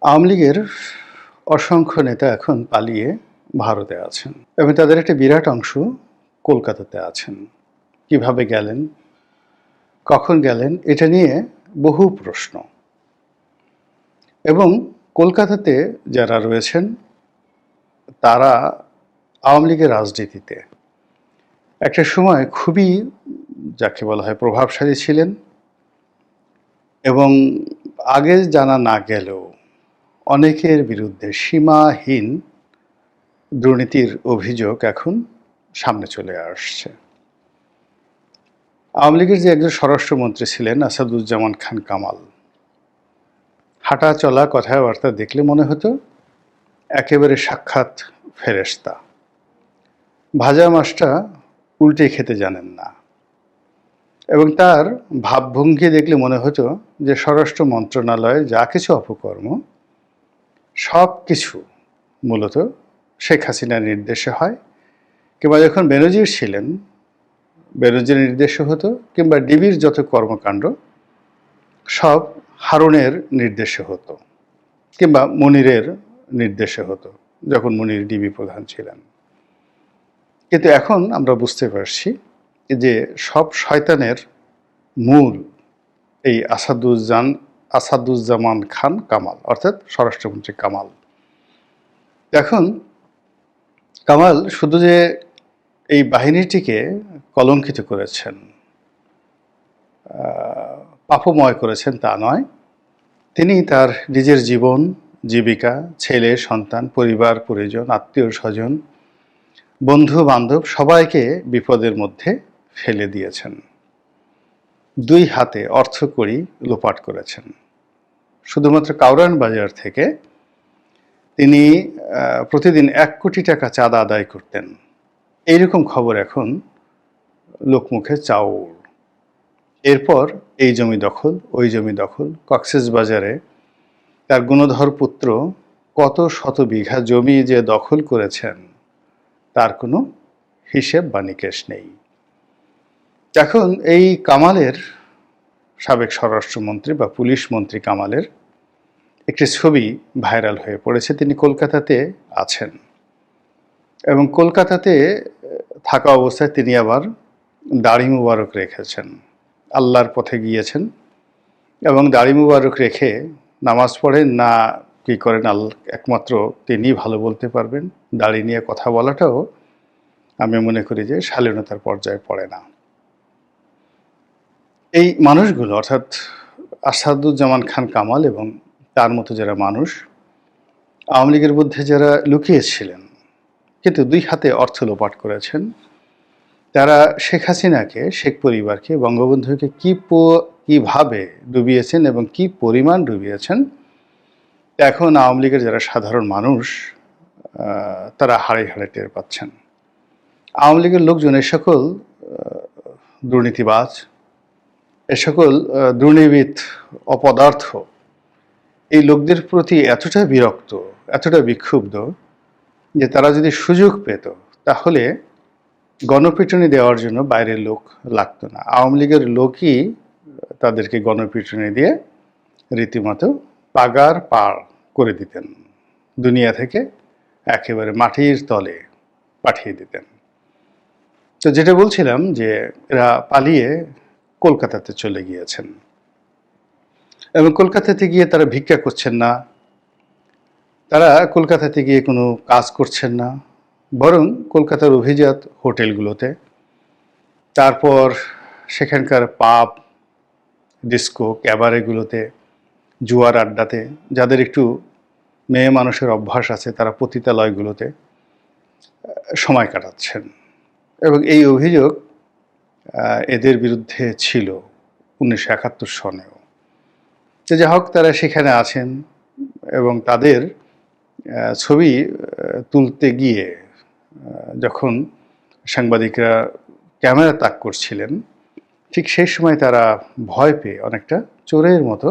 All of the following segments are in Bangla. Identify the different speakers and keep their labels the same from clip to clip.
Speaker 1: আওয়ামী লীগের অসংখ্য নেতা এখন পালিয়ে ভারতে আছেন এবং তাদের একটা বিরাট অংশ কলকাতাতে আছেন। কিভাবে গেলেন, কখন গেলেন, এটা নিয়ে বহু প্রশ্ন। এবং কলকাতাতে যারা রয়েছেন তারা আওয়ামী লীগের রাজনীতিতে একটা সময় খুবই, যাকে বলা হয়, প্রভাবশালী ছিলেন এবং আগে জানা না গেলেও অনেকের বিরুদ্ধে সীমাহীন দুর্নীতির অভিযোগ এখন সামনে চলে আসছে। আওয়ামী লীগের যে একজন স্বরাষ্ট্রমন্ত্রী ছিলেন আসাদুজ্জামান খান কামাল, হাঁটা চলা কথাবার্তা দেখলে মনে হতো একেবারে সাক্ষাৎ ফেরেশতা। ভাজা মাছটা উল্টে খেতে জানেন না এবং তার ভাবভঙ্গি দেখলে মনে হতো যে স্বরাষ্ট্র মন্ত্রণালয়ে যা কিছু অপকর্ম সব কিছু মূলত শেখ হাসিনার নির্দেশে হয়, কিংবা যখন বেনজির ছিলেন বেনজির নির্দেশে হতো, কিংবা ডিবির যত কর্মকাণ্ড সব হারুনের নির্দেশে হতো, কিংবা মনিরের নির্দেশে হতো যখন মনির ডিবি প্রধান ছিলেন। কিন্তু এখন আমরা বুঝতে পারছি যে সব শয়তানের মূল এই আসাদুজ্জামান খান কামাল, অর্থাৎ স্বরাষ্ট্রমন্ত্রী কামাল। এখন কামাল শুধু যে এই বাহিনীটিকে কলঙ্কিত করেছেন, পাপময় করেছেন তা নয়, তিনি তার নিজের জীবন, জীবিকা, ছেলে সন্তান, পরিবার পরিজন, আত্মীয় স্বজন, বন্ধু বান্ধব সবাইকে বিপদের মধ্যে ফেলে দিয়েছেন। দুই হাতে অর্থকড়ি লোপাট করেছেন। শুধুমাত্র কাউরান বাজার থেকে তিনি প্রতিদিন 1 কোটি টাকা চাঁদা আদায় করতেন। এইরকম খবর এখন লোকমুখে চাউর। এরপর এই জমি দখল, ওই জমি দখল, কক্সবাজারে তার গুণধর পুত্র কত শত বিঘা জমি যে দখল করেছেন তার কোনো হিসেব বা নিকেশ নেই। এখন এই কামালের, সাবেক স্বরাষ্ট্রমন্ত্রী বা পুলিশ মন্ত্রী কামালের একটি ছবি ভাইরাল হয়ে পড়েছে। তিনি কলকাতাতে আছেন এবং কলকাতাতে থাকা অবস্থায় তিনি আবার দাড়ি মুবারক রেখেছেন। আল্লাহর পথে গিয়েছেন এবং দাড়ি মুবারক রেখে নামাজ পড়েন না কি করেন একমাত্র তিনি ভালো বলতে পারবেন। দাড়ি নিয়ে কথা বলাটাও আমি মনে করি যে শালীনতার পর্যায়ে পড়ে না। এই মানুষগুলো, অর্থাৎ আসাদুজ্জামান খান কামাল এবং তার মতো যারা মানুষ আওয়ামী লীগের মধ্যে যারা লুকিয়েছিলেন কিন্তু 2 হাতে অর্থ লোপাট করেছেন, তারা শেখ হাসিনাকে, শেখ পরিবারকে, বঙ্গবন্ধুকে কিভাবে ডুবিয়েছেন এবং কি পরিমাণ ডুবিয়েছেন, এখন আওয়ামী লীগের যারা সাধারণ মানুষ তারা হাড়ে হাড়ে টের পাচ্ছেন। আওয়ামী লীগের লোকজন এ সকল দুর্নীতিবাজ, এ সকল দুর্নীতিবিদ, অপদার্থ, এই লোকদের প্রতি এতটা বিরক্ত, এতটা বিক্ষুব্ধ যে তারা যদি সুযোগ পেত তাহলে গণপিটুনি দেওয়ার জন্য বাইরের লোক লাগতো না। আওয়ামী লীগের লোকই তাদেরকে গণপিটুনি দিয়ে রীতিমতো পাগার পার করে দিতেন, দুনিয়া থেকে একেবারে মাটির তলে পাঠিয়ে দিতেন। তো যেটা বলছিলাম যে এরা পালিয়ে কলকাতাতে চলে গিয়েছেন এবং কলকাতাতে গিয়ে তারা ভিক্ষা করছেন না, তারা কলকাতাতে গিয়ে কোনো কাজ করছেন না, বরং কলকাতার অভিজাত হোটেলগুলোতে, তারপর সেখানকার পাব, ডিস্কো, ক্যাবারেগুলোতে, জুয়ার আড্ডাতে, যাদের একটু মেয়ে মানুষের অভ্যাস আছে তারা পতিতালয়গুলোতে সময় কাটাচ্ছেন। এবং এই অভিযোগ এদের বিরুদ্ধে ছিল 1971 সনেও। যে যা হোক, তারা সেখানে আছেন এবং তাদের ছবি তুলতে গিয়ে যখন সাংবাদিকরা ক্যামেরা তাক করছিলেন, ঠিক সেই সময় তারা ভয় পেয়ে অনেকটা চোরের মতো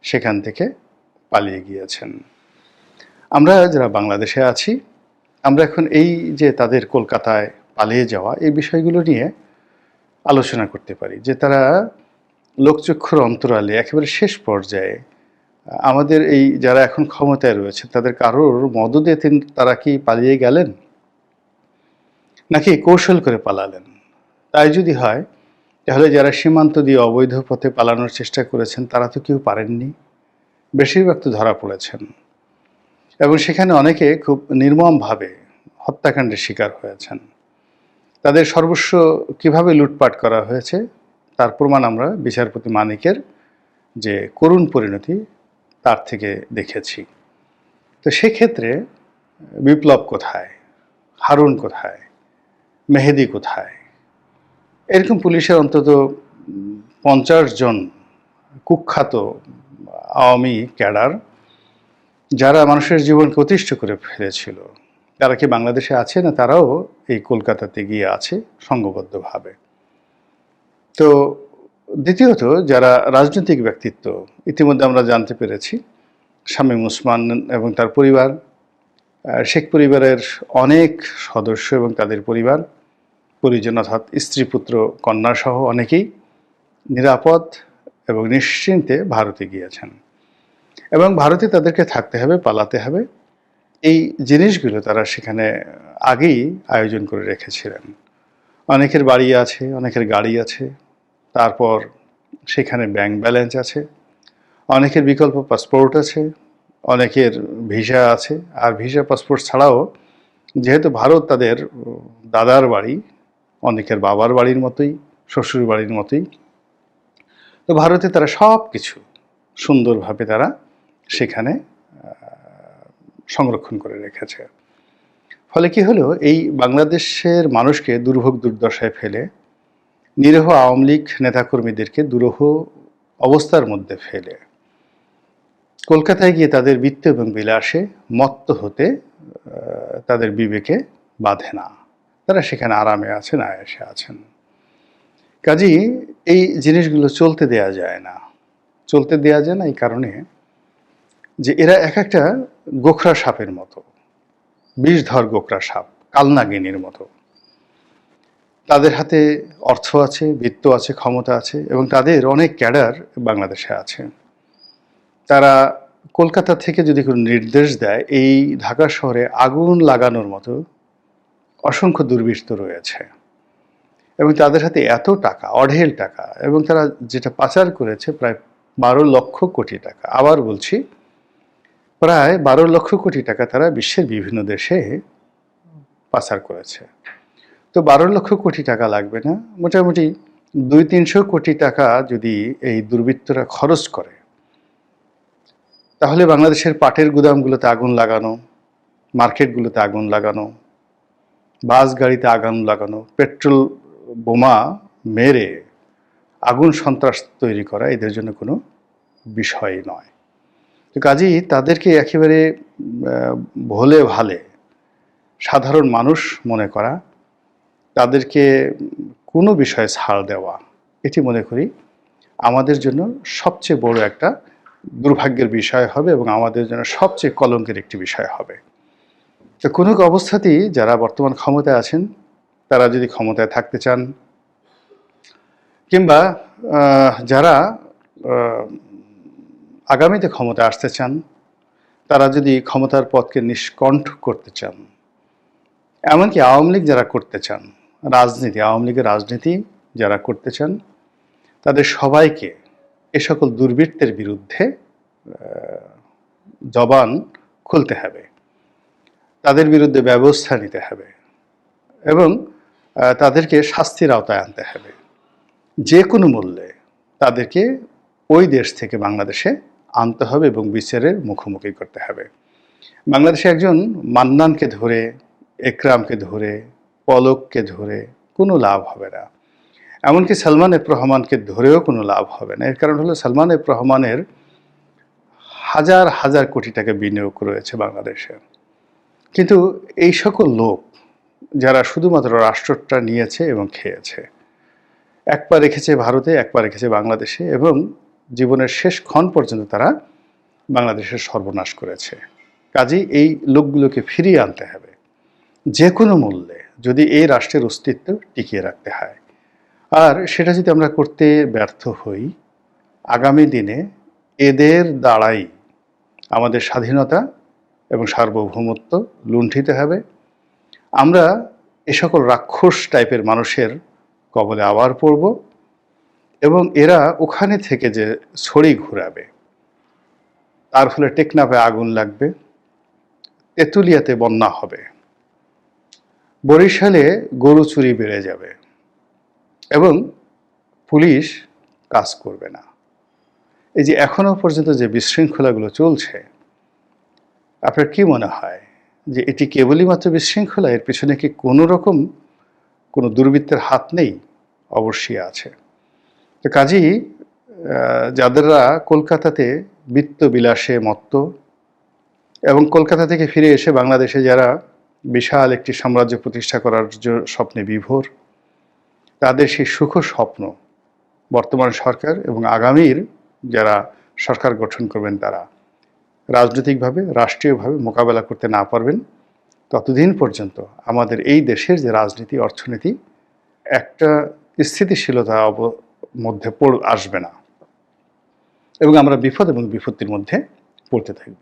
Speaker 1: সেখান থেকে পালিয়ে গিয়েছেন। আমরা যারা বাংলাদেশে আছি, আমরা এখন এই যে তাদের কলকাতায় পালিয়ে যাওয়া, এই বিষয়গুলো নিয়ে আলোচনা করতে পারি যে তারা লোকচক্ষুর অন্তরালে একেবারে শেষ পর্যায়ে আমাদের এই যারা এখন ক্ষমতায় রয়েছে তাদের কারোর মদদে তারা কি পালিয়ে গেলেন, নাকি কৌশল করে পালালেন? তাই যদি হয়, তাহলে যারা সীমান্ত দিয়ে অবৈধ পথে পালানোর চেষ্টা করেছেন তারা তো কেউ পারেননি, বেশিরভাগ তো ধরা পড়েছেন, এবং সেখানে অনেকে খুব নির্মমভাবে হত্যাকাণ্ডের শিকার হয়েছেন। তাদের সর্বস্ব কিভাবে লুটপাট করা হয়েছে তার প্রমাণ আমরা বিচারপতি মানিকের যে করুণ পরিণতি তার থেকে দেখেছি। তো সেক্ষেত্রে বিপ্লব কোথায়, হারুন কোথায়, মেহেদি কোথায়? এরকম পুলিশের অন্তত 50 জন কুখ্যাত আওয়ামী ক্যাডার যারা মানুষের জীবনকে অতিষ্ঠ করে ফেলেছিল, তারা কি বাংলাদেশে আছে? না তারাও এই কলকাতাতে গিয়ে আছে সংঘবদ্ধভাবে। তো দ্বিতীয়ত, যারা রাজনৈতিক ব্যক্তিত্ব, ইতিমধ্যে আমরা জানতে পেরেছি শামীম ওসমান এবং তার পরিবার, শেখ পরিবারের অনেক সদস্য এবং তাদের পরিবার পরিজন অর্থাৎ স্ত্রী পুত্র কন্যা সহ অনেকেই নিরাপদ এবং নিশ্চিন্তে ভারতে গিয়েছেন, এবং ভারতে তাদেরকে থাকতে হবে, পালাতে হবে। এই জিনিসগুলো তারা সেখানে আগেই আয়োজন করে রেখেছিলেন। অনেকের বাড়ি আছে, অনেকের গাড়ি আছে, তারপর সেখানে ব্যাংক ব্যালেন্স আছে, অনেকের বিকল্প পাসপোর্ট আছে, অনেকের ভিসা আছে। আর ভিসা পাসপোর্ট ছাড়াও যেহেতু ভারত তাদের দাদার বাড়ি, অনেকের বাবার বাড়ির মতোই, শ্বশুর বাড়ির মতোই, তো ভারতে তারা সব কিছু সুন্দরভাবে তারা সেখানে সংরক্ষণ করে রেখেছে। ফলে কি হলো, এই বাংলাদেশের মানুষকে দুর্ভোগ দুর্দশায় ফেলে, নিরীহ আওয়ামী লীগ নেতাকর্মীদেরকে দুরূহ অবস্থার মধ্যে ফেলে কলকাতায় গিয়ে তাদের বৃত্ত এবং বিলাসে মত্ত হতে তাদের বিবেকে বাধে না। তারা সেখানে আরামে আছেন, আয়েসে আছেন। কাজেই এই জিনিসগুলো চলতে দেয়া যায় না। চলতে দেয়া যায় না এই কারণে যে এরা এক একটা গোখরা সাপের মতো, বিষধর গোখরা সাপ, কালনাগিনীর মতো। তাদের হাতে অর্থ আছে, বৃত্ত আছে, ক্ষমতা আছে, এবং তাদের অনেক ক্যাডার বাংলাদেশে আছে। তারা কলকাতা থেকে যদি কোনো নির্দেশ দেয়, এই ঢাকা শহরে আগুন লাগানোর মতো অসংখ্য দুর্বৃত্ত রয়েছে, এবং তাদের হাতে এত টাকা, অঢেল টাকা, এবং তারা যেটা পাচার করেছে প্রায় 12 লক্ষ কোটি টাকা। আবার বলছি, প্রায় 12 লক্ষ কোটি টাকা তারা বিশ্বের বিভিন্ন দেশে পাচার করেছে। তো 12 লক্ষ কোটি টাকা লাগবে না, মোটামুটি 200-300 কোটি টাকা যদি এই দুর্বৃত্তরা খরচ করে, তাহলে বাংলাদেশের পাটের গুদামগুলোতে আগুন লাগানো, মার্কেটগুলোতে আগুন লাগানো, বাস গাড়িতে আগুন লাগানো, পেট্রোল বোমা মেরে আগুন সন্ত্রাস তৈরি করা এদের জন্য কোনো বিষয় নয়। তো কাজেই তাদেরকে একেবারে ভোলে ভালে সাধারণ মানুষ মনে করা, তাদেরকে কোনো বিষয়ে ছাড় দেওয়া, এটি মনে করি আমাদের জন্য সবচেয়ে বড় একটা দুর্ভাগ্যের বিষয় হবে, এবং আমাদের জন্য সবচেয়ে কলঙ্কের একটি বিষয় হবে। তো কোনো অবস্থাতেই যারা বর্তমান ক্ষমতায় আছেন, তারা যদি ক্ষমতায় থাকতে চান, কিংবা যারা আগামীতে ক্ষমতায় আসতে চান, তারা যদি ক্ষমতার পথকে নিষ্কণ্ঠ করতে চান, এমনকি আওয়ামী লীগ যারা করতে চান, রাজনীতি, আওয়ামী লীগের রাজনীতি যারা করতে চান, তাদের সবাইকে এ সকল দুর্বৃত্তের বিরুদ্ধে জবান খুলতে হবে, তাদের বিরুদ্ধে ব্যবস্থা নিতে হবে, এবং তাদেরকে শাস্তির আওতায় আনতে হবে। যে কোনো মূল্যে তাদেরকে ওই দেশ থেকে বাংলাদেশে আনতে হবে এবং বিচারের মুখোমুখি করতে হবে। বাংলাদেশে একজন মান্নানকে ধরে, একরামকে ধরে, পলককে ধরে কোনো লাভ হবে না, এমনকি সালমান এফ রহমানকে ধরেও কোনো লাভ হবে না। এর কারণ হলো, সালমান এফ রহমানের হাজার হাজার কোটি টাকা বিনিয়োগ রয়েছে বাংলাদেশে, কিন্তু এই সকল লোক যারা শুধুমাত্র রাষ্ট্রটা নিয়েছে এবং খেয়েছে, এক পা রেখেছে ভারতে, এক পা রেখেছে বাংলাদেশে, এবং জীবনের শেষ ক্ষণ পর্যন্ত তারা বাংলাদেশের সর্বনাশ করেছে। কাজেই এই লোকগুলোকে ফিরিয়ে আনতে হবে যে কোনো মূল্যে, যদি এই রাষ্ট্রের অস্তিত্ব টিকিয়ে রাখতে হয়। আর সেটা যদি আমরা করতে ব্যর্থ হই, আগামী দিনে এদের দ্বারাই আমাদের স্বাধীনতা এবং সার্বভৌমত্ব লুণ্ঠিত হবে। আমরা এ সকল রাক্ষস টাইপের মানুষের কবলে আবার পড়ব এবং এরা ওখানে থেকে যে ছড়ি ঘুরাবে, তার ফলে টেকনাফে আগুন লাগবে, তেঁতুলিয়াতে বন্যা হবে, বরিশালে গরু চুরি বেড়ে যাবে এবং পুলিশ কাজ করবে না। এই যে এখনো পর্যন্ত যে বিশৃঙ্খলাগুলো চলছে, আপনার কি মনে হয় যে এটি কেবলই মাত্র বিশৃঙ্খলা? এর পিছনে কি কোনো রকম কোনো দুর্বৃত্তের হাত নেই? অবশ্যই আছে। তো কাজেই যাদেররা কলকাতাতে বিত্ত বিলাসে মত্ত এবং কলকাতা থেকে ফিরে এসে বাংলাদেশে যারা বিশাল একটি সাম্রাজ্য প্রতিষ্ঠা করার স্বপ্নে বিভোর, তাদের সেই সুখ স্বপ্ন বর্তমান সরকার এবং আগামীর যারা সরকার গঠন করবেন তারা রাজনৈতিকভাবে, রাষ্ট্রীয়ভাবে মোকাবেলা করতে না পারবেন, ততদিন পর্যন্ত আমাদের এই দেশের যে রাজনীতি, অর্থনীতি একটা স্থিতিশীলতা মধ্যে আসবে না এবং আমরা বিপদ এবং বিপত্তির মধ্যে পড়তে থাকব।